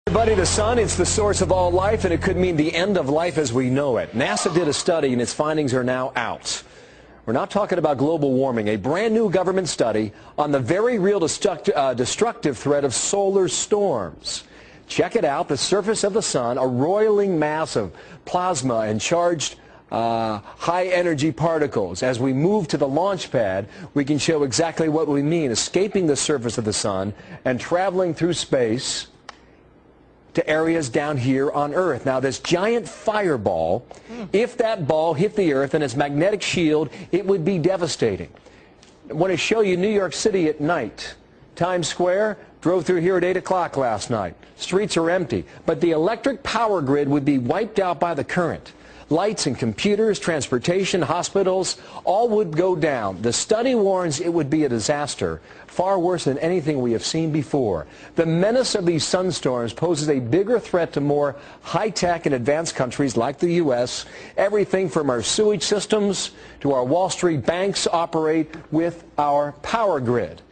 Everybody, the sun, it's the source of all life, and it could mean the end of life as we know it. NASA did a study, and its findings are now out. We're not talking about global warming, a brand new government study on the very real destructive threat of solar storms. Check it out, the surface of the sun, a roiling mass of plasma and charged high-energy particles. As we move to the launch pad, we can show exactly what we mean, escaping the surface of the sun and traveling through space to areas down here on Earth. Now, this giant fireball, if that ball hit the Earth and its magnetic shield, it would be devastating. I want to show you New York City at night. Times Square, drove through here at 8 o'clock last night. Streets are empty, but the electric power grid would be wiped out by the current. Lights and computers, transportation, hospitals, all would go down. The study warns it would be a disaster, far worse than anything we have seen before. The menace of these sunstorms poses a bigger threat to more high-tech and advanced countries like the U.S. Everything from our sewage systems to our Wall Street banks operate with our power grid.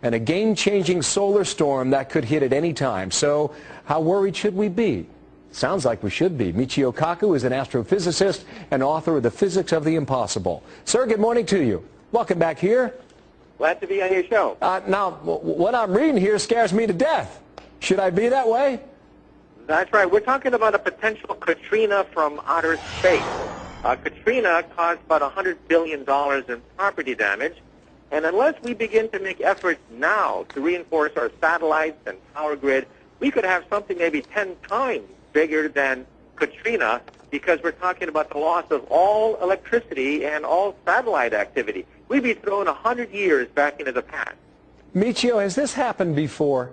And a game-changing solar storm that could hit at any time. So how worried should we be? Sounds like we should be. Michio Kaku is an astrophysicist and author of The Physics of the Impossible. Sir, good morning to you. Welcome back here. Glad to be on your show. Now, what I'm reading here scares me to death. Should I be that way? That's right. We're talking about a potential Katrina from outer space. Katrina caused about $100 billion in property damage. And unless we begin to make efforts now to reinforce our satellites and power grid, we could have something maybe 10 times bigger than Katrina, because we're talking about the loss of all electricity and all satellite activity. We'd be thrown 100 years back into the past. Michio, has this happened before?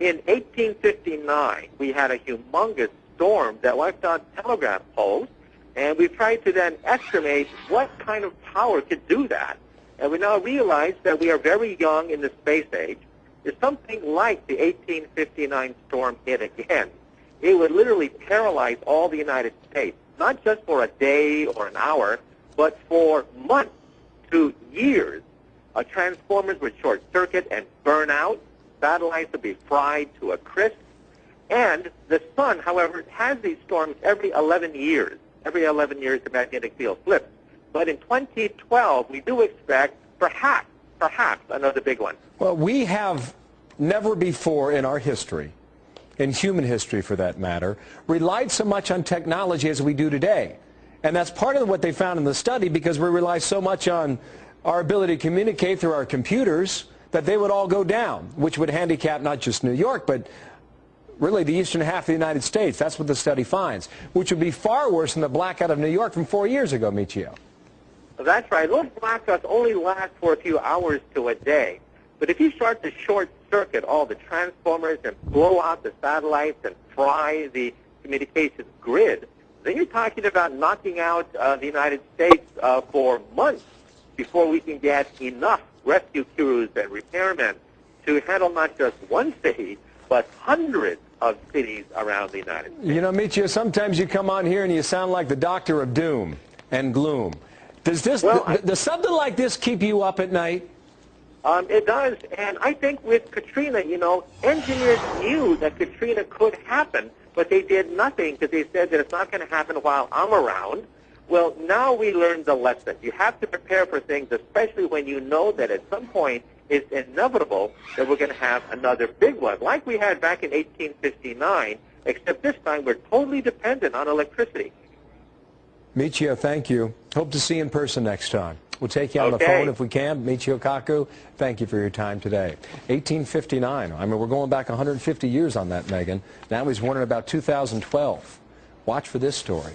In 1859, we had a humongous storm that wiped out telegraph poles, and we tried to then estimate what kind of power could do that. And we now realize that we are very young in the space age. If something like the 1859 storm hit again, it would literally paralyze all the United States, not just for a day or an hour, but for months to years. Transformers would short circuit and burn out. Satellites would be fried to a crisp. And the sun, however, has these storms every 11 years. Every 11 years, the magnetic field flips. But in 2012, we do expect perhaps another big one. Well, we have never before in our history, in human history for that matter, relied so much on technology as we do today. And that's part of what they found in the study, because we rely so much on our ability to communicate through our computers that they would all go down, which would handicap not just New York, but really the eastern half of the United States. That's what the study finds, which would be far worse than the blackout of New York from 4 years ago, Michio. That's right. Those blackouts only last for a few hours to a day. But if you start to short circuit all the transformers and blow out the satellites and fry the communications grid, then you're talking about knocking out the United States for months before we can get enough rescue crews and repairmen to handle not just one city, but hundreds of cities around the United States. You know, Michio, sometimes you come on here and you sound like the doctor of doom and gloom. Does something like this keep you up at night? It does, and I think with Katrina, engineers knew that Katrina could happen, but they did nothing because they said that it's not going to happen while I'm around. Well, now we learned the lesson. You have to prepare for things, especially when you know that at some point it's inevitable that we're going to have another big one, like we had back in 1859, except this time we're totally dependent on electricity. Michio, thank you. Hope to see you in person next time. We'll take you on the phone if we can. Michio Kaku, thank you for your time today. 1859. I mean, we're going back 150 years on that, Megan. Now he's wondering about 2012. Watch for this story.